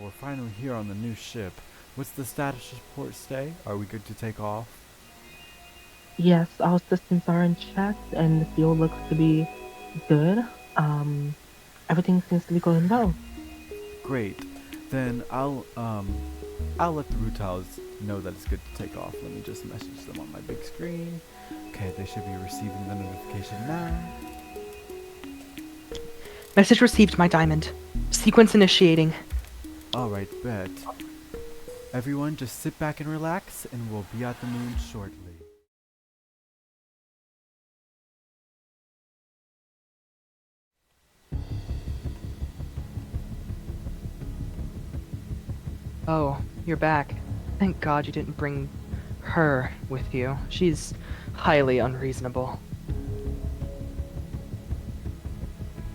we're finally here on the new ship. What's the status report say? Are we good to take off? Yes, all systems are in check and the fuel looks to be good. Um, Everything seems to be going well. Great. Then I'll let the Rutiles know that it's good to take off. Let me just message them on my big screen. Okay, they should be receiving the notification now. Message received, my diamond. Sequence initiating. Alright, bet. Everyone just sit back and relax, and we'll be at the moon shortly. Oh, you're back. Thank God you didn't bring her with you. She's highly unreasonable.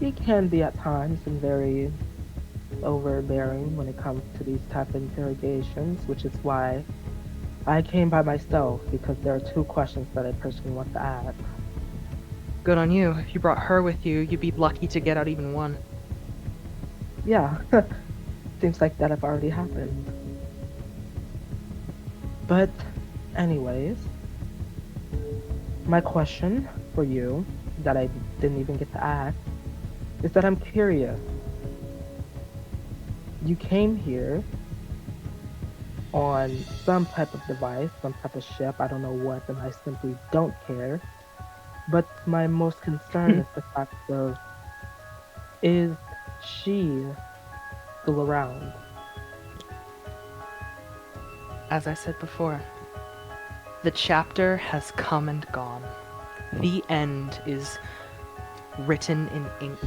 He can be at times and very overbearing when it comes to these type of interrogations, which is why I came by myself because there are two questions that I personally want to ask. Good on you. If you brought her with you, you'd be lucky to get out even one. Yeah, seems like that have already happened. But, anyways, my question for you that I didn't even get to ask is that I'm curious. You came here on some type of device, some type of ship, I don't know what, and I simply don't care. But my most concern is the fact of, is she still around? As I said before, the chapter has come and gone. The end is written in ink.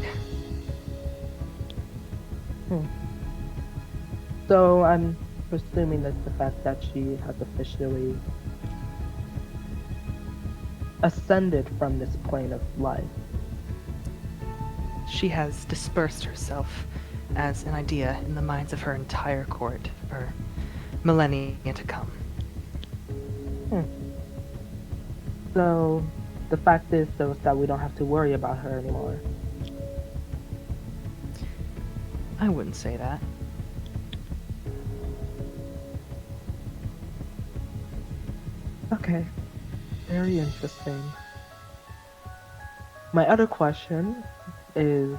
Hmm. So I'm presuming that the fact that she has officially ascended from this plane of life. She has dispersed herself as an idea in the minds of her entire court for millennia to come. Hmm. So the fact is, though, is that we don't have to worry about her anymore. I wouldn't say that. Okay, very interesting. My other question is,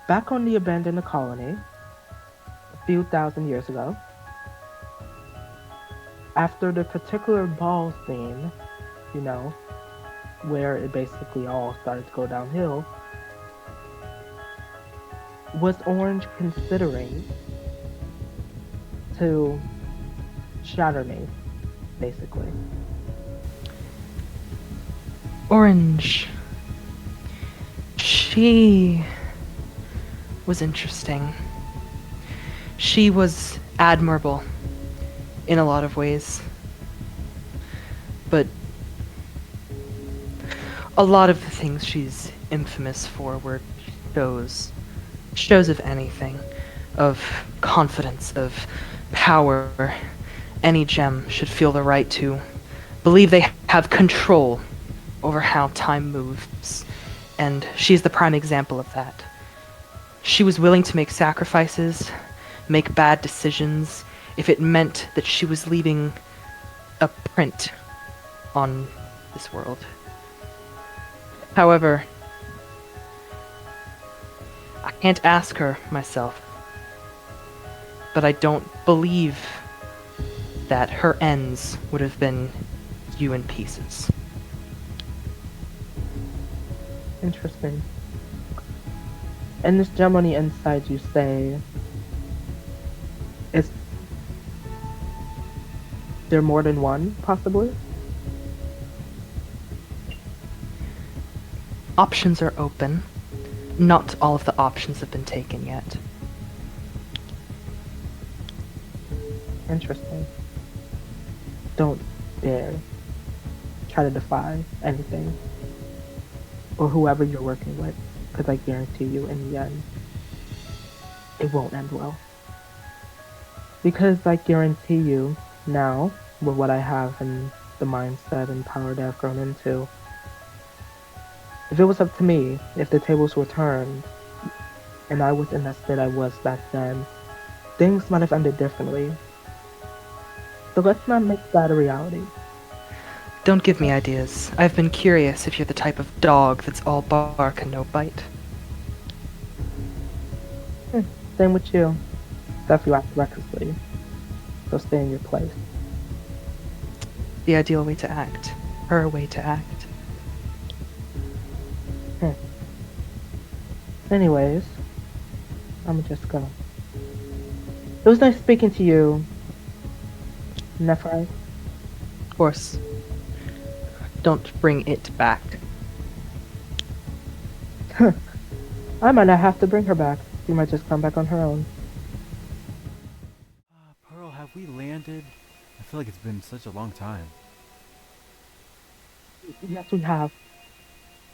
back on the abandoned colony, a few thousand years ago, after the particular ball scene, you know, where it basically all started to go downhill, was Orange considering to shatter me, basically? Orange. She was interesting. She was admirable in a lot of ways. But a lot of the things she's infamous for were shows of anything, of confidence, of power. Any gem should feel the right to believe they have control over how time moves, and she's the prime example of that. She was willing to make sacrifices, make bad decisions, if it meant that she was leaving a print on this world. However, I can't ask her myself, but I don't believe that her ends would have been you in pieces. Interesting. And this gem on the inside, you say, is there more than one, possibly? Options are open. Not all of the options have been taken yet. Interesting. Don't dare try to defy anything or whoever you're working with, because I guarantee you, in the end, it won't end well. Because I guarantee you now, with what I have and the mindset and power that I've grown into, if it was up to me, if the tables were turned, and I was in the state I was back then, things might have ended differently. So let's not make that a reality. Don't give me ideas. I've been curious if you're the type of dog that's all bark and no bite. Hmm, same with you. Except you act recklessly, so stay in your place. The ideal way to act. Her way to act. Hmm. Anyways, I'm just go. It was nice speaking to you, Nephi. Of course. Don't bring it back. I might not have to bring her back. She might just come back on her own. Pearl, have we landed? I feel like it's been such a long time. Yes, we have.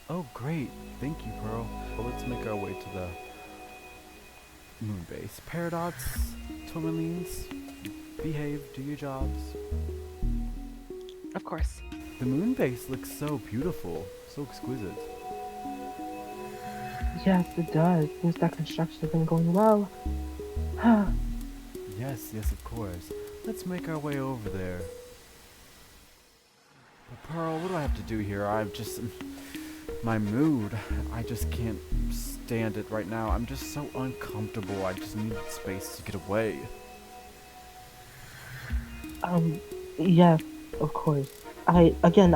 Oh, great. Thank you, Pearl. Well, let's make our way to the moon base. Paradox, Tourmalines, behave, do your jobs. Of course. The moon base looks so beautiful, so exquisite. Yes, it does. Seems that construction's been going well. Yes, yes, of course. Let's make our way over there. But Pearl, what do I have to do here? I've just... my mood. I just can't stand it right now. I'm just so uncomfortable. I just need space to get away. Um, yes, of course. I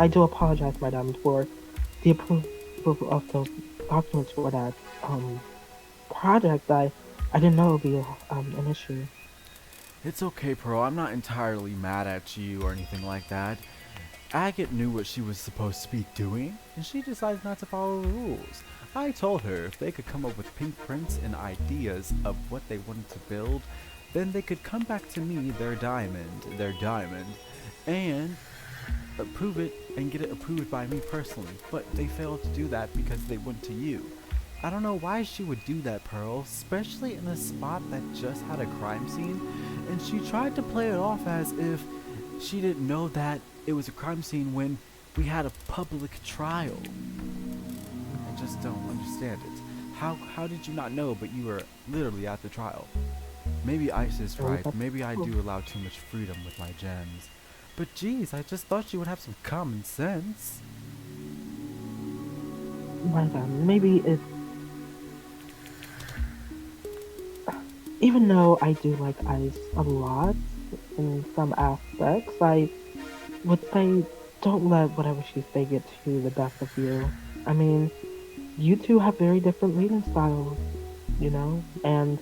do apologize, madam, for the approval of those documents for that, project. I didn't know it would be, an issue. It's okay, Pearl. I'm not entirely mad at you or anything like that. Agate knew what she was supposed to be doing, and she decided not to follow the rules. I told her if they could come up with pink prints and ideas of what they wanted to build, then they could come back to me, their diamond, and approve it and get it approved by me personally. But they failed to do that because they went to you. I don't know why she would do that, Pearl, especially in a spot that just had a crime scene, and she tried to play it off as if she didn't know that it was a crime scene when we had a public trial. I just don't understand it. How did you not know, but you were literally at the trial? Maybe Ice is right. Maybe I do allow too much freedom with my gems. But geez, I just thought you would have some common sense. Madam, maybe it's... Even though I do like Ice a lot, in some aspects, I would say don't let whatever she say get to the best of you. I mean, you two have very different reading styles, you know? And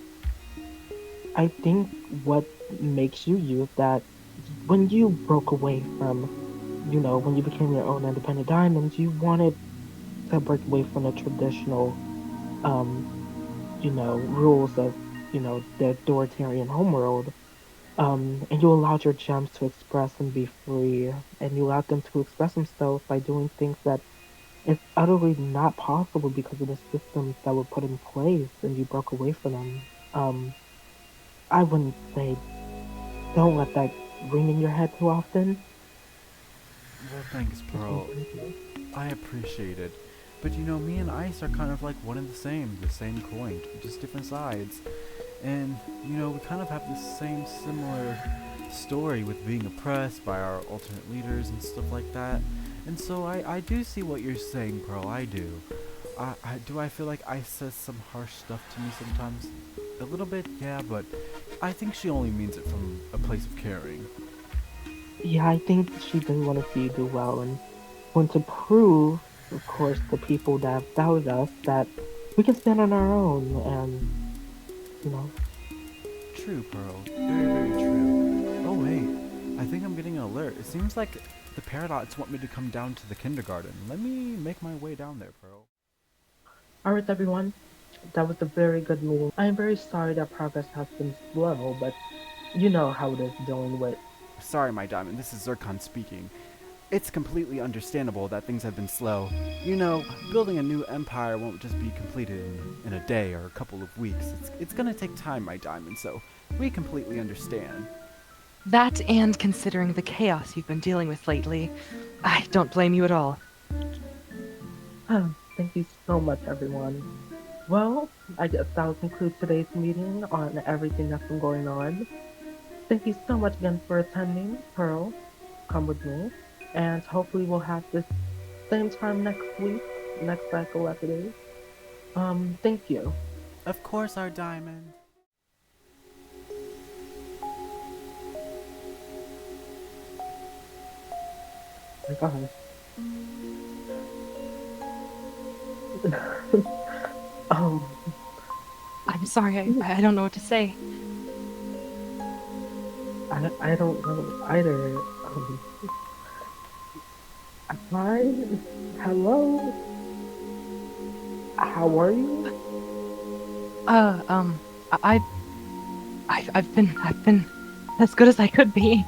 I think what makes you you is that when you broke away from, when you became your own independent diamonds, you wanted to break away from the traditional, um, rules of, the authoritarian homeworld. And you allowed your gems to express and be free, and you allowed them to express themselves by doing things that is utterly not possible because of the systems that were put in place, and you broke away from them. I wouldn't say don't let that ring in your head too often. Well, thanks, Pearl. I appreciate it. But you know, me and Ice are kind of like one and the same coin, just different sides. And, we kind of have the same similar story with being oppressed by our alternate leaders and stuff like that. And so I do see what you're saying, Pearl, I do. I feel like Ice says some harsh stuff to me sometimes? A little bit, yeah, but I think she only means it from a place of caring. Yeah, I think she did want to see you do well and want to prove, of course, the people that have doubted us that we can stand on our own and, you know. True, Pearl. Very, very true. Oh, wait. I think I'm getting an alert. It seems like the Paradox want me to come down to the kindergarten. Let me make my way down there, Pearl. Alright, everyone. That was a very good meeting. I am very sorry that progress has been slow, but you know how it is dealing with... Sorry, my diamond. This is Zircon speaking. It's completely understandable that things have been slow. Building a new empire won't just be completed in a day or a couple of weeks. It's gonna take time, my diamond, so we completely understand. That and considering the chaos you've been dealing with lately, I don't blame you at all. Thank you so much, everyone. Well, I guess that'll conclude today's meeting on everything that's been going on. Thank you so much again for attending, Pearl. Come with me. And hopefully we'll have this same time next week, next cycle as it is. Thank you. Of course, our diamond. My God. um, I'm sorry, I don't know what to say. I don't know either. Hi, hello, how are you? Uh, um, I, I've been as good as I could be.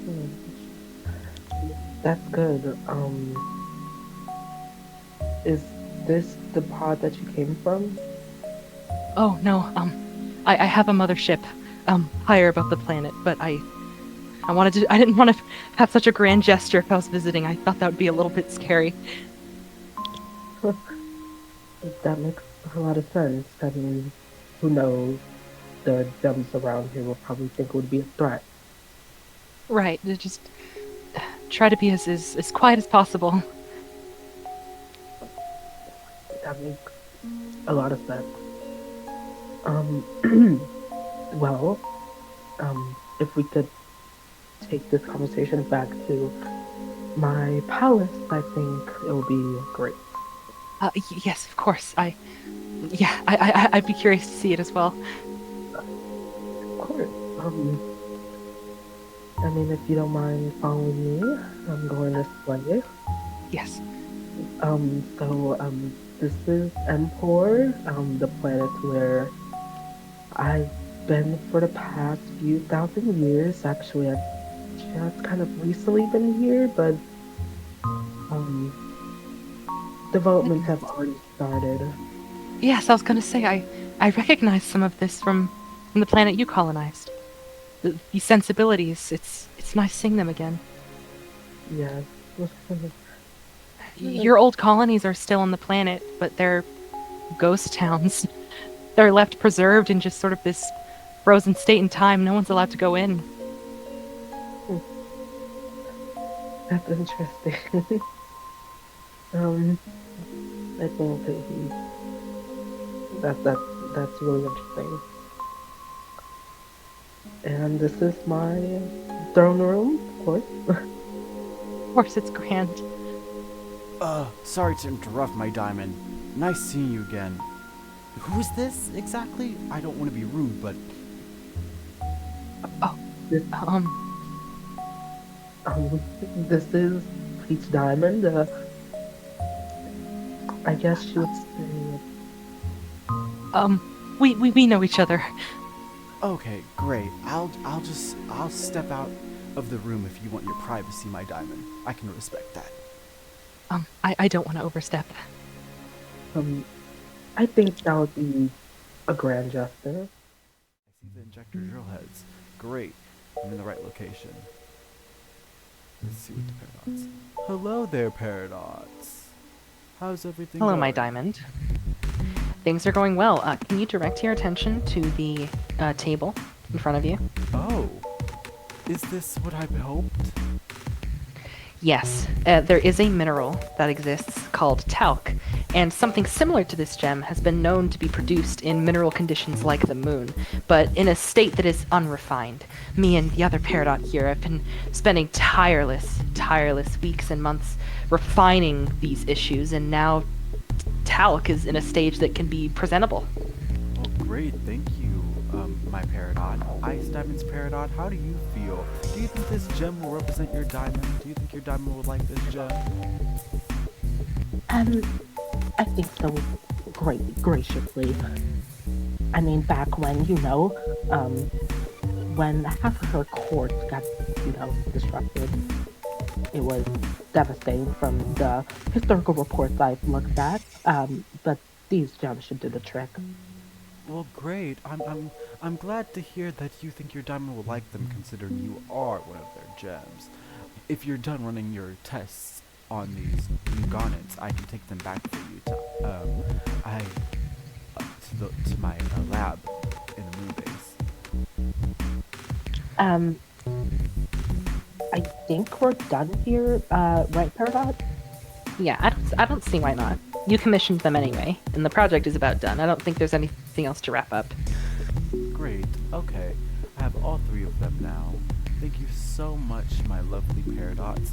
Hmm, that's good. Is this the pod that you came from? Oh no, I have a mothership, higher above the planet, but I didn't want to have such a grand gesture if I was visiting. I thought that would be a little bit scary. That makes a lot of sense. I mean, who knows? The gems around here will probably think it would be a threat. Right, to just try to be as quiet as possible. That makes a lot of sense. Um, well, if we could take this conversation back to my palace, I think it would be great. Yes, of course. I'd be curious to see it as well. Of course. I mean, if you don't mind following me, I'm going this way. Yes. This is Empor, the planet where I've been for the past few thousand years. Actually, I've just kind of recently been here, but um, developments have already started. Yes, I was gonna say I recognize some of this from the planet you colonized. These sensibilities. It's nice seeing them again. Yes. Your old colonies are still on the planet, but they're ghost towns. They're left preserved in just sort of this frozen state in time. No one's allowed to go in. That's interesting. um, I think that's really interesting. And this is my throne room, of course. Of course, it's grand. Sorry to interrupt, my diamond. Nice seeing you again. Who is this exactly? I don't want to be rude, but Oh, This, um, this is Peach Diamond. I guess you would say. we know each other. okay, great. I'll step out of the room if you want your privacy, my diamond. I can respect that. I don't want to overstep. I think that would be a grand gesture. I see the injector drill heads. Great. I'm in the right location. Let's see what the Paradox. Hello there, Paradox. How's everything Hello, going? my diamond. Things are going well. Can you direct your attention to the table in front of you? Oh. Is this what I hoped? Yes, there is a mineral that exists called talc, and something similar to this gem has been known to be produced in mineral conditions like the moon, but in a state that is unrefined. Me and the other Peridot here have been spending tireless weeks and months refining these issues, and now talc is in a stage that can be presentable. Well, great, thank you, my Peridot. Ice Diamond's Peridot, how do you feel? Do you think this gem will represent your diamond? Do you think your diamond will like this gem? I think so graciously. I mean, back when, when half of her court got, disrupted, it was devastating from the historical reports I've looked at. But these gems should do the trick. Well, great. I'm glad to hear that you think your diamond will like them, considering you are one of their gems. If you're done running your tests on these new garnets, I can take them back for you to um, I to my lab in the moon base. Um, I think we're done here, right, Paradox? Yeah, I don't see why not. You commissioned them anyway, and the project is about done. I don't think there's anything else to wrap up. Great. Okay, I have all three of them now. Thank you so much, my lovely Paradox.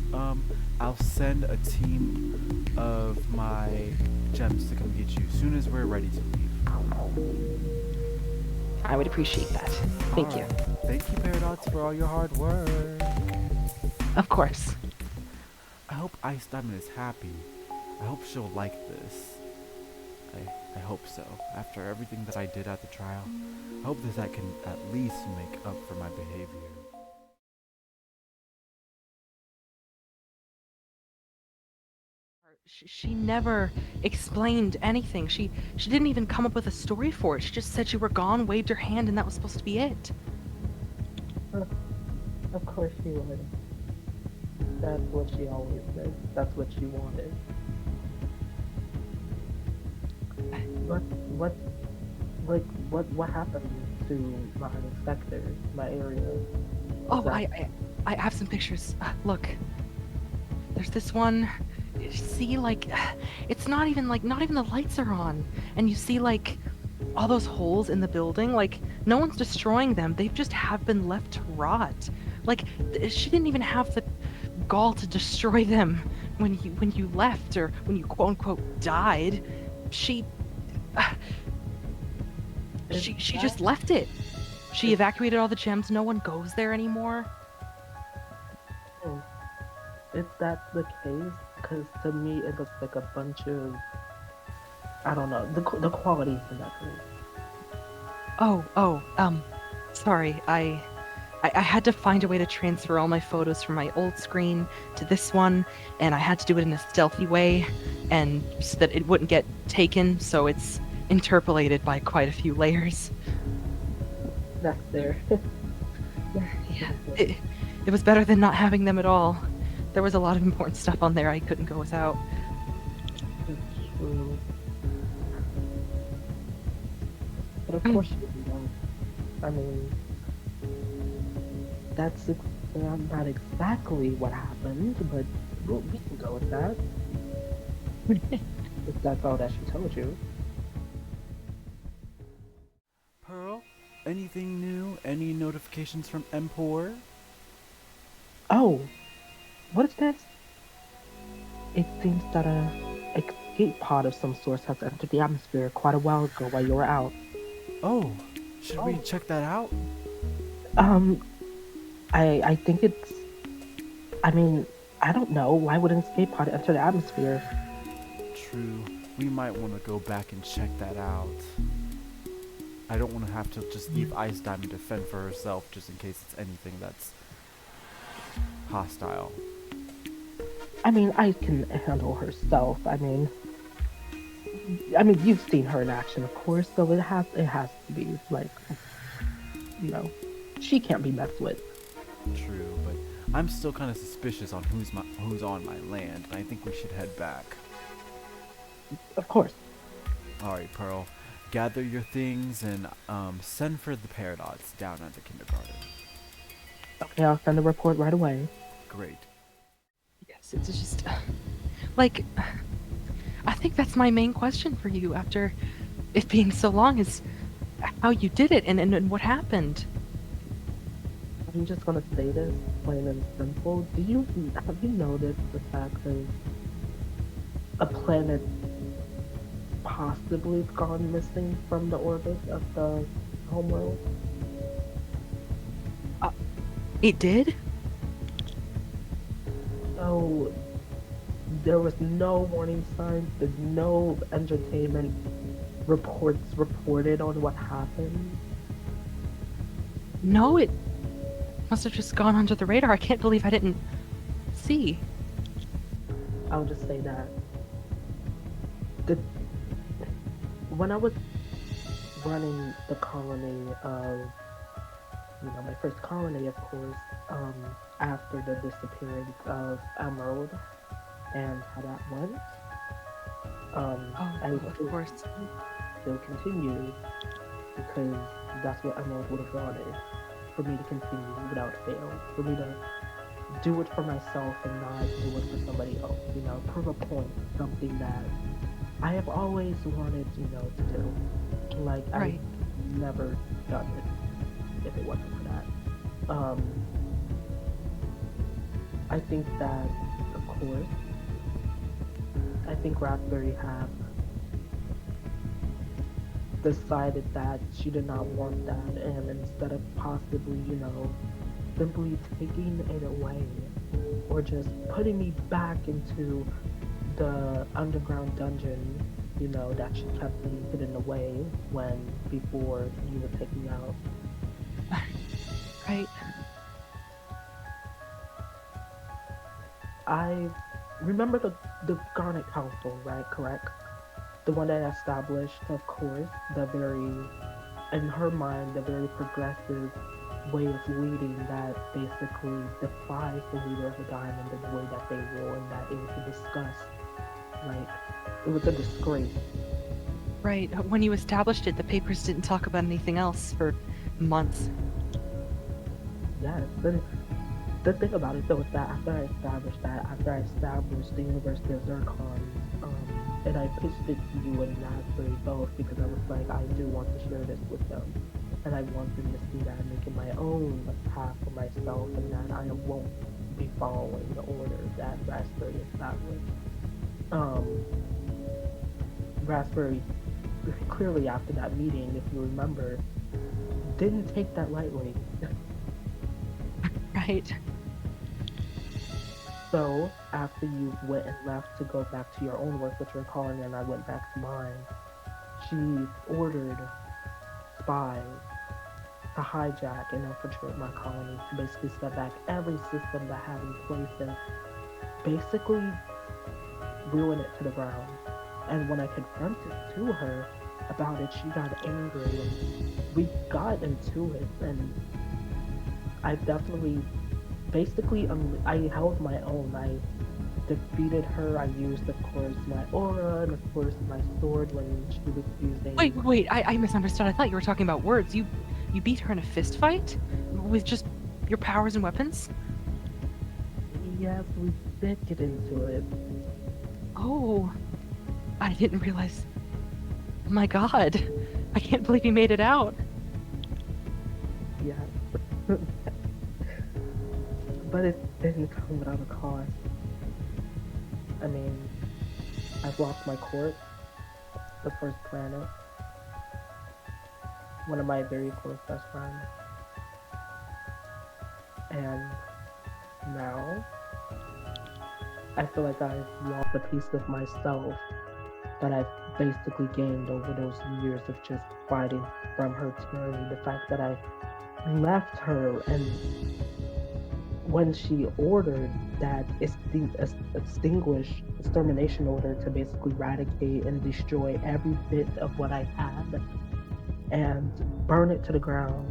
I'll send a team of my gems to come get you as soon as we're ready to leave. I would appreciate that. Thank you. Alright. Thank you, Paradox, for all your hard work. Of course. I hope Ice Diamond is happy. I hope she'll like this. I hope so. After everything that I did at the trial, I hope that can at least make up for my behavior. She never explained anything. She didn't even come up with a story for it. She just said you were gone, waved her hand, and that was supposed to be it. Of course she would. That's what she always did. That's what she wanted. What happened to my sector, my area? Oh, I have some pictures. Look. There's this one. You see, like, it's not even the lights are on. And you see, like, all those holes in the building. Like, no one's destroying them. They just have been left to rot. Like, she didn't even have the gall to destroy them when you left, or when you quote unquote died. She just left it. She evacuated all the gems. No one goes there anymore. Oh, if that's the case, because to me it looks like a bunch of, I don't know, the quality's not great. Sorry. I had to find a way to transfer all my photos from my old screen to this one, and I had to do it in a stealthy way, and so that it wouldn't get taken, so it's interpolated by quite a few layers. That's there. Yeah, it was better than not having them at all. There was a lot of important stuff on there I couldn't go without. It's true. But of course you don't. I mean, that's not exactly what happened, but we can go with that. If that's all that she told you. Pearl, anything new? Any notifications from Empor? Oh, what is this? It seems that a escape pod of some sort has entered the atmosphere quite a while ago while you were out. Oh, should we check that out? I think it's. I mean, I don't know. Why would an escape pod enter the atmosphere? True. We might want to go back and check that out. I don't want to have to just leave Ice Diamond to fend for herself just in case it's anything that's hostile. I mean, I can handle herself. I mean, you've seen her in action, of course, so it has to be like, she can't be messed with. True, but I'm still kind of suspicious on who's on my land, and I think we should head back. Of course. Alright, Pearl. Gather your things and send for the Paradox down at the kindergarten. Okay, I'll send a report right away. Great. Yes, it's just like, I think that's my main question for you after it being so long, is how you did it and what happened. I'm just gonna say this plain and simple. Have you noticed the fact that a planet possibly gone missing from the orbit of the homeworld? It did? So there was no warning signs, there's no entertainment reports reported on what happened. No, it must have just gone under the radar. I can't believe I didn't see. I'll just say that when I was running the colony of, my first colony, of course, after the disappearance of Emerald and how that went, And Oh, of still, course. still continue because that's what Emma would have wanted for me to continue without fail, for me to do it for myself and not do it for somebody else. You know, prove a point, something that I have always wanted, you know, to do. Like I Right. never done it if it wasn't for that. I think that, of course, I think Raspberry have decided that she did not want that, and instead of possibly, you know, simply taking it away or just putting me back into the underground dungeon, you know, that she kept me hidden away when before you would take me out. Right. I remember the Garnet Council, right? Correct? The one that established, of course, the very, in her mind, the very progressive way of leading that basically defies the leader of the diamond in the way that they rule, and that it was a disgust. Like, it was a disgrace. Right. When you established it, the papers didn't talk about anything else for months. Yes. And the thing about it, though, is that after I established the University of Zircon, and I pitched it to you and Raspberry both because I was like, I do want to share this with them. And I want them to see that I'm making my own path for myself and that I won't be following the order that Raspberry established. Um, Raspberry, clearly after that meeting, if you remember, didn't take that lightly. Right. So, after you went and left to go back to your own work with your calling, and I went back to mine, she ordered spies to hijack and infiltrate my colony to basically set back every system that I had in place and basically ruin it to the ground. And when I confronted to her about it, she got angry and we got into it. And I definitely, basically, I held my own. I defeated her. I used, of course, my aura and, of course, my sword when she was Wait, using. wait, I misunderstood. I thought you were talking about words. You beat her in a fist fight? With just your powers and weapons? Yes, we did get into it. Oh, I didn't realize. My God. I can't believe you made it out. Yes. But it didn't come without a cost. I mean, I've lost my court, the first planet, one of my very close best friends. And now I feel like I've lost a piece of myself that I've basically gained over those years of just fighting from her tyranny. The fact that I left her and when she ordered that extermination order to basically eradicate and destroy every bit of what I had and burn it to the ground.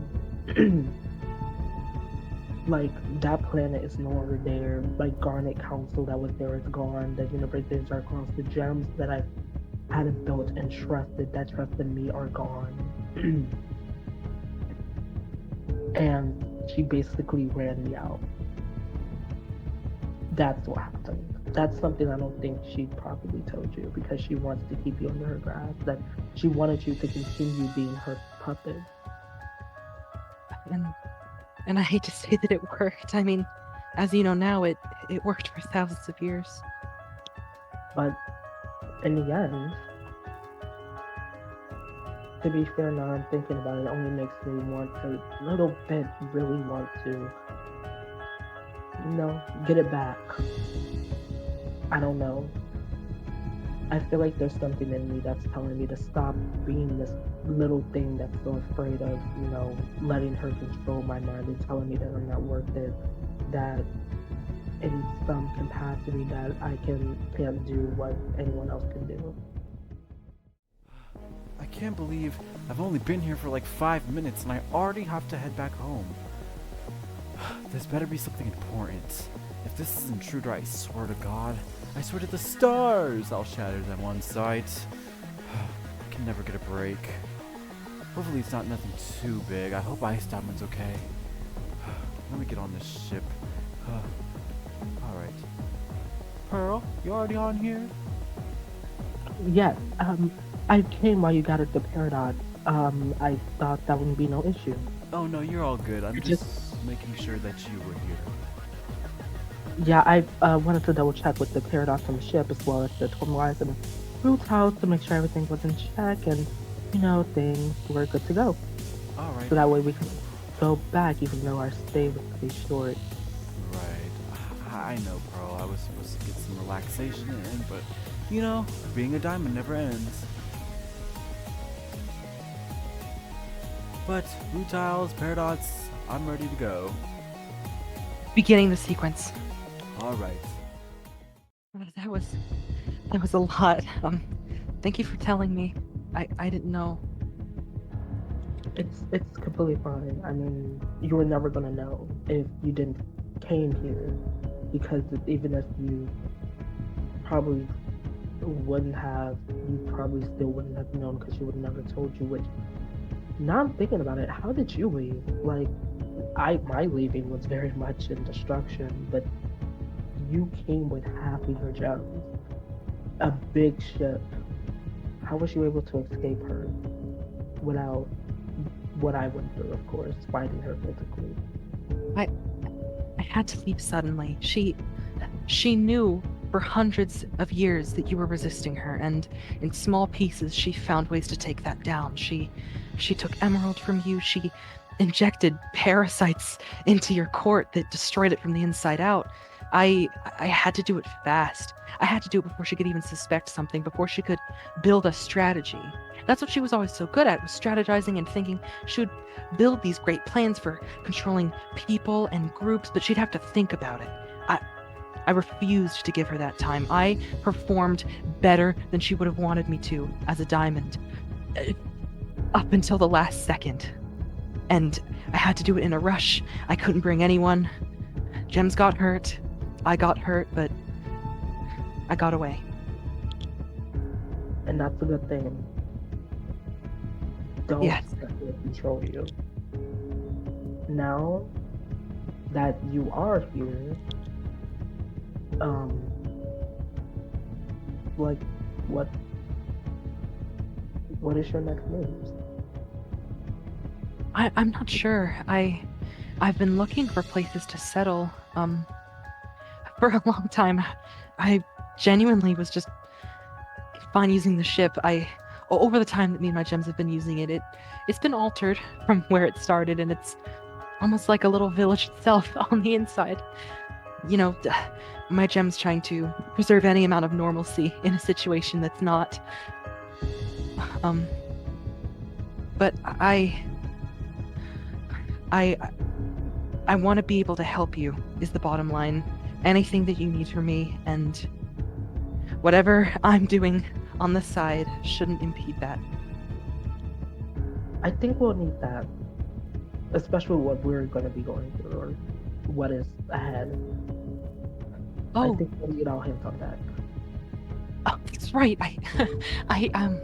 Like that planet is no longer there. Like Garnet Council that was there is gone. The universities are across. The gems that I had built and trusted that trusted me are gone. And she basically ran me out. That's what happened. That's something I don't think she probably told you because she wants to keep you under her grasp. That she wanted you to continue being her puppet. And and I hate to say that it worked. I mean, as you know now, it worked for thousands of years. But in the end, to be fair, now I'm thinking about it, it only makes me want to, a little bit, really want to, get it back. I don't know. I feel like there's something in me that's telling me to stop being this little thing that's so afraid of, letting her control my mind and telling me that I'm not worth it. That in some capacity that I can't do what anyone else can do. I can't believe I've only been here for like 5 minutes and I already have to head back home. This better be something important. If this is intruder, I swear to God, I swear to the stars, I'll shatter them on sight. I can never get a break. Hopefully it's not nothing too big. I hope Ice Diamond's okay. Let me get on this ship. Alright. Pearl, you already on here? Yes, I came while you got at the paradox. I thought that wouldn't be no issue. Oh no, you're all good. I'm I just making sure that you were here. Yeah, I wanted to double check with the paradox on the ship as well as the Tormalize and the Root House to make sure everything was in check and, things were good to go. Alright. So that way we could go back even though our stay was pretty short. Right. I know, Pearl. I was supposed to get some relaxation in, but, being a diamond never ends. But, Blue Tiles, Paradox, I'm ready to go. Beginning the sequence. Alright. That was a lot. Thank you for telling me. I didn't know. It's completely fine. I mean, you were never gonna know if you didn't came here, because even if you probably you probably still wouldn't have known because she would have never told you. Which, now I'm thinking about it, how did you leave? Like, my leaving was very much in destruction, but you came with half of your gems, a big ship. How was you able to escape her without what I went through, of course, fighting her physically? I had to leave suddenly. She knew for hundreds of years that you were resisting her, and in small pieces she found ways to take that down. She took Emerald from you. She injected parasites into your court that destroyed it from the inside out. I had to do it fast. I had to do it before she could even suspect something, before she could build a strategy. That's what she was always so good at, was strategizing and thinking. She would build these great plans for controlling people and groups, but she'd have to think about it. I refused to give her that time. I performed better than she would have wanted me to as a diamond, up until the last second. And I had to do it in a rush. I couldn't bring anyone. Gems got hurt. I got hurt, but I got away. And that's a good thing. Don't Yes. let it control you. Now that you are here, like, what is your next move? I'm not sure. I've been looking for places to settle. For a long time. I genuinely was just fine using the ship. Over the time that me and my gems have been using it, it's been altered from where it started, and it's almost like a little village itself on the inside. My gems trying to preserve any amount of normalcy in a situation that's not. But I want to be able to help you, is the bottom line. Anything that you need from me, and whatever I'm doing on the side shouldn't impede that. I think we'll need that, especially what we're going to be going through or what is ahead. I think we'll need all hands on deck. Oh, that's right. I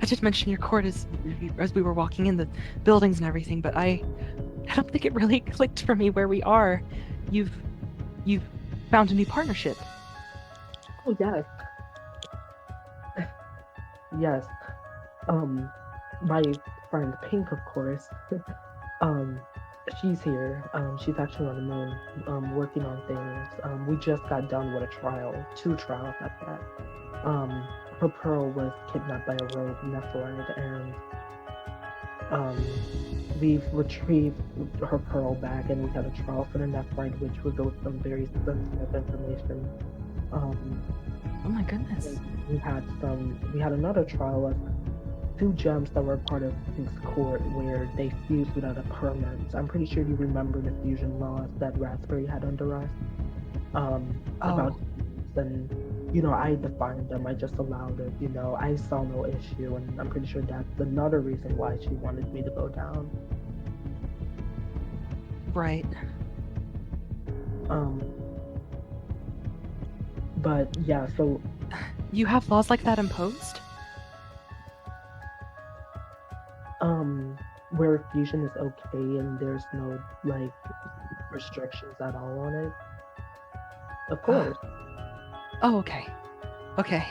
did mention your court as we were walking in the buildings and everything, but I don't think it really clicked for me where we are. You've found a new partnership. Oh, yes. Yes. My friend Pink, of course. She's here. She's actually on the moon, working on things. We just got done with a trial, 2 trials at that. Her pearl was kidnapped by a rogue Nephrite, and we've retrieved her pearl back, and we had a trial for the Nephrite, which revealed some very sensitive information. Oh my goodness. We had another trial of 2 gems that were part of his court where they fused without a permit. I'm pretty sure you remember the fusion laws that Raspberry had under us. About, and I defined them. I just allowed it. I saw no issue, and I'm pretty sure that's another reason why she wanted me to go down. Right. But yeah, so You have laws like that imposed? where fusion is okay and there's no like restrictions at all on it, of course. Oh, okay. Okay.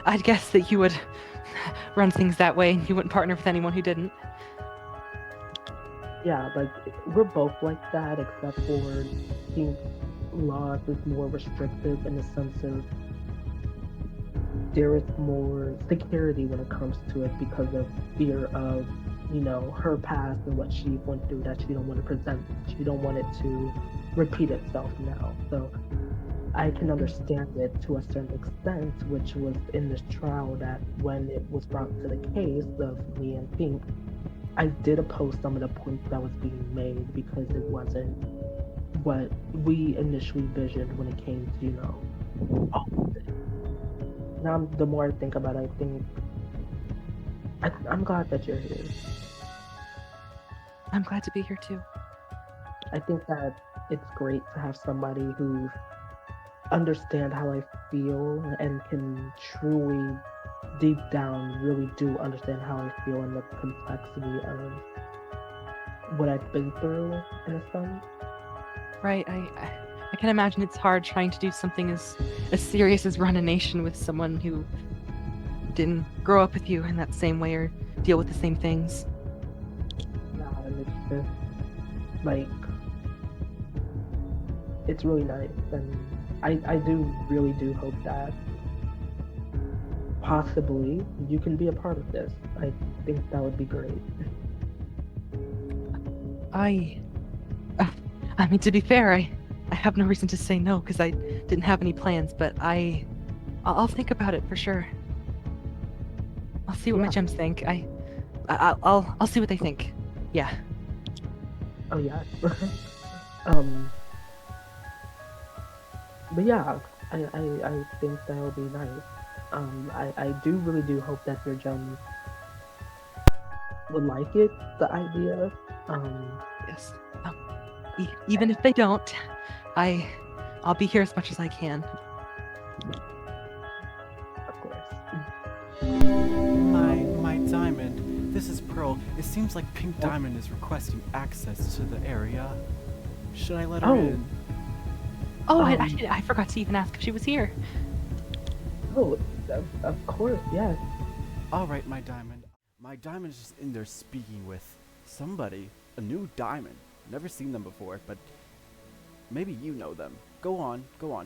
I'd guess that you would run things that way and you wouldn't partner with anyone who didn't. Yeah, like we're both like that, except for Pink's laws is more restrictive in the sense of there is more security when it comes to it because of fear of, her past and what she went through that she don't want to present. She don't want it to repeat itself now. So I can understand it to a certain extent, which was in this trial that when it was brought to the case of me and Pink, I did oppose some of the points that was being made because it wasn't what we initially visioned when it came to, all of it. Now, the more I think about it, I think I'm glad that you're here. I'm glad to be here too. I think that it's great to have somebody who understand how I feel and can truly deep down really do understand how I feel and the complexity of what I've been through in a sense. Right. I can imagine it's hard trying to do something as serious as run a nation with someone who didn't grow up with you in that same way or deal with the same things. Yeah, and it's just like it's really nice, and I do really do hope that possibly you can be a part of this. I think that would be great. I uh, I mean to be fair, I have no reason to say no because I didn't have any plans, but I'll think about it for sure. I'll see what my Yeah. gems think. I'll see what they think. Yeah. Oh yeah. um. But yeah, I think that would be nice. I do really do hope that your gems would like it, the idea. Um, Yes. Um, even if they don't, I I'll be here as much as I can. of course. My diamond. This is Pearl. It seems like Pink Oh, Diamond is requesting access to the area. Should I let her oh, in? Oh, um, I forgot to even ask if she was here. oh, of course, yes. All right, my diamond. My diamond is just in there speaking with somebody. A new diamond. Never seen them before, but maybe you know them. Go on,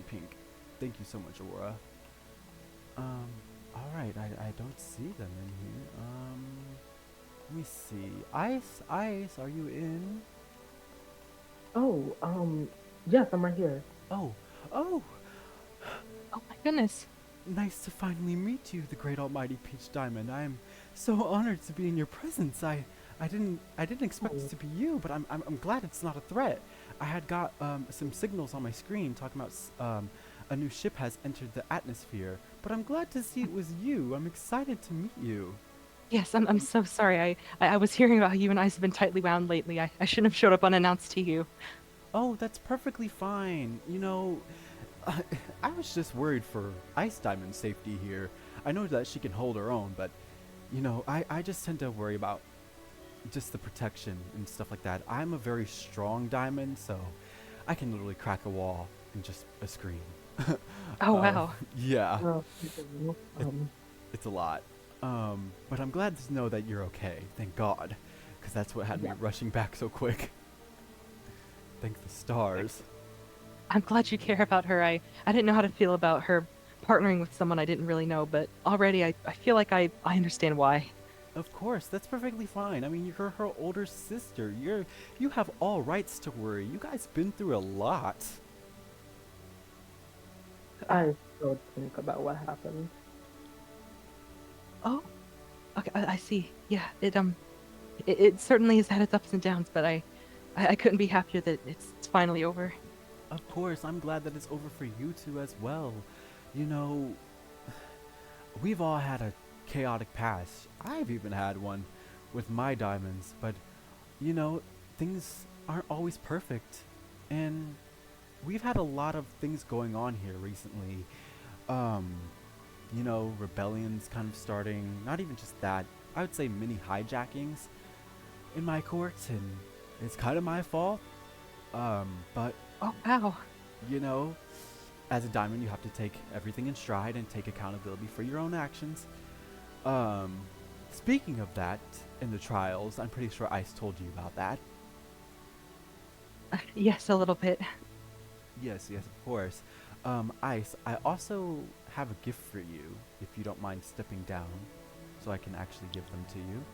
Pink. Thank you so much, Aurora. Um, all right. I don't see them in here. Let me see. Ice, are you in? Oh, yes, I'm right here. Oh, oh, Oh my goodness. nice to finally meet you, the great almighty Peach Diamond. I am so honored to be in your presence. I didn't expect it Oh, to be you, but I'm glad it's not a threat. I had got some signals on my screen talking about a new ship has entered the atmosphere, but I'm glad to see it was you. I'm excited to meet you. Yes, I'm so sorry. I was hearing about how you and Ice have been tightly wound lately. I shouldn't have showed up unannounced to you. Oh, that's perfectly fine. I was just worried for Ice Diamond's safety here. I know that she can hold her own, but I just tend to worry about just the protection and stuff like that. I'm a very strong diamond, so I can literally crack a wall in just a scream. Oh wow. Yeah, well, it, it's a lot. But I'm glad to know that you're okay. Thank God, because that's what had me yeah, rushing back so quick. Thank the stars. I'm glad you care about her. I didn't know how to feel about her partnering with someone I didn't really know, but already I feel like I understand why. Of course, that's perfectly fine. I mean, you're her older sister. You have all rights to worry. You guys been through a lot. I still think about what happened. Oh, okay, I see. Yeah, it certainly has had its ups and downs, but I couldn't be happier that it's finally over. Of course, I'm glad that it's over for you two as well. You know, we've all had a chaotic past. I've even had one with my diamonds, but you know, things aren't always perfect. And we've had a lot of things going on here recently. um, rebellions kind of starting. Not even just that. I would say mini hijackings in my courts, and it's kind of my fault. But Oh, wow. you know, as a diamond, you have to take everything in stride and take accountability for your own actions. Um, Speaking of that, in the trials, I'm pretty sure Ice told you about that. Yes, a little bit. Yes, yes, of course. Ice, I also have a gift for you, if you don't mind stepping down, so I can actually give them to you.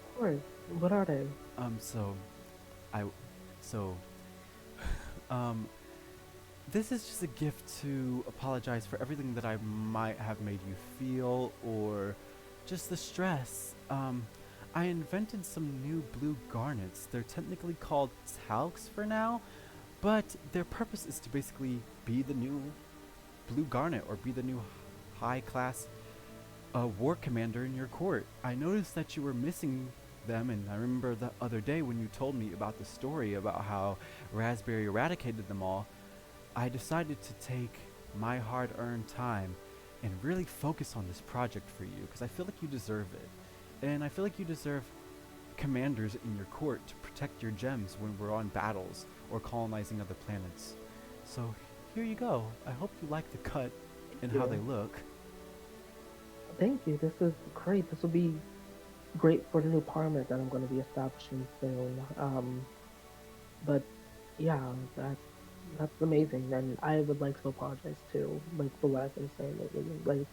Of course. What are they? Um, so, I, so, um, this is just a gift to apologize for everything that I might have made you feel, or just the stress. I invented some new blue garnets. They're technically called talcs for now, but their purpose is to basically be the new blue garnet or be the new high class war commander in your court. I noticed that you were missing them, and I remember the other day when you told me about the story about how Raspberry eradicated them all. I decided to take my hard-earned time and really focus on this project for you because I feel like you deserve it. And I feel like you deserve commanders in your court to protect your gems when we're on battles or colonizing other planets. So here you go. I hope you like the cut and how they Yeah. look. Thank you. This is great. This will be great for the new parliament that I'm going to be establishing soon. But yeah, that's amazing. And I would like to apologize too, like for what I've been saying lately. Like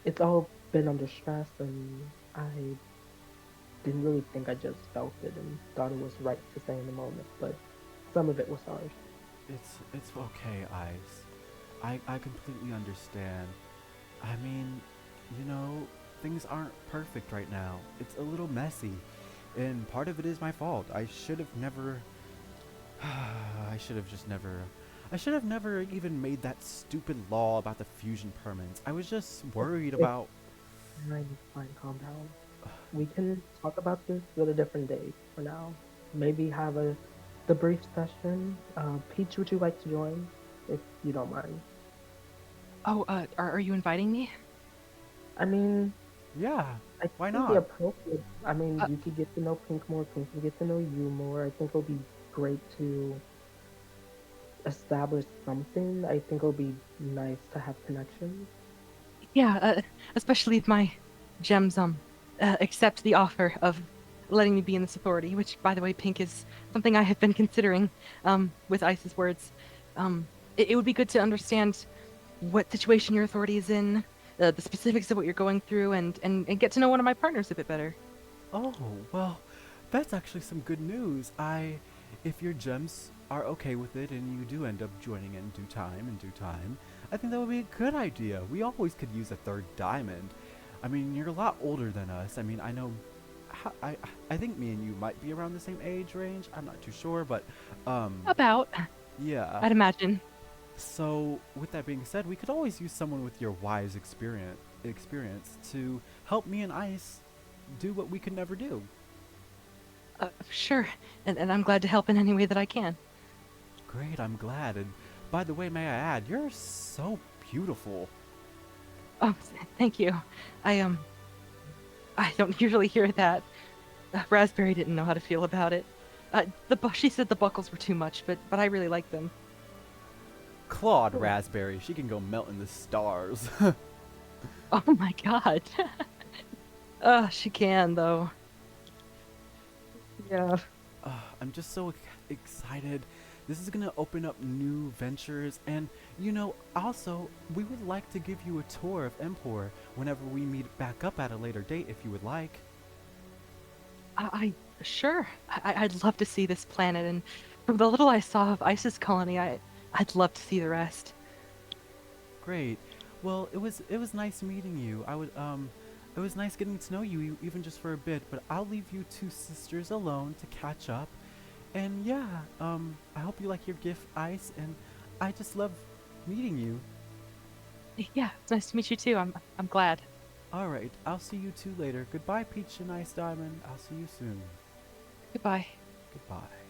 it's all been under stress, and I didn't really think. I just felt it and thought it was right to say in the moment. But some of it was harsh. It's okay, Ice. I completely understand. I mean, things aren't perfect right now. It's a little messy. And part of it is my fault. I should have never I should have never even made that stupid law about the fusion permanents. I was just worried It's about fine. Calm down. We can talk about this at a different day for now. Maybe have a debrief session. Peach, would you like to join? If you don't mind. Oh, are you inviting me? I mean, yeah, I think why it would be not? appropriate. I mean, Uh, you could get to know Pink more, Pink can get to know you more. I think it'll be great to establish something. I think it'll be nice to have connections. yeah, especially if my gems, accept the offer of letting me be in this authority, which, by the way, Pink, is something I have been considering, with Ice's words. It would be good to understand what situation your authority is in, the specifics of what you're going through, and get to know one of my partners a bit better. Oh, well, that's actually some good news. If your gems are okay with it and you do end up joining in due time, I think that would be a good idea. We always could use a third diamond. I mean, you're a lot older than us. I mean, I know, I think me and you might be around the same age range. I'm not too sure, but, About, yeah. I'd imagine. So, with that being said, we could always use someone with your wise experience to help me and Ice do what we could never do. Sure, and I'm glad to help in any way that I can. Great, I'm glad. And by the way, may I add, you're so beautiful. Oh, thank you. I, I don't usually hear that. Raspberry didn't know how to feel about it. She said the buckles were too much, but I really like them. Claude Raspberry, she can go melt in the stars. Oh my god. She can though. Yeah. I'm just so excited. This is gonna open up new ventures, and also, we would like to give you a tour of Empor whenever we meet back up at a later date if you would like. I sure. I'd love to see this planet, and from the little I saw of Isis colony, I'd love to see the rest. Great. Well, it was nice meeting you. It was nice getting to know you even just for a bit, but I'll leave you two sisters alone to catch up. And yeah, I hope you like your gift, Ice, and I just love meeting you. Yeah, it's nice to meet you too. I'm glad. Alright, I'll see you two later. Goodbye, Peach and Ice Diamond. I'll see you soon. Goodbye. Goodbye.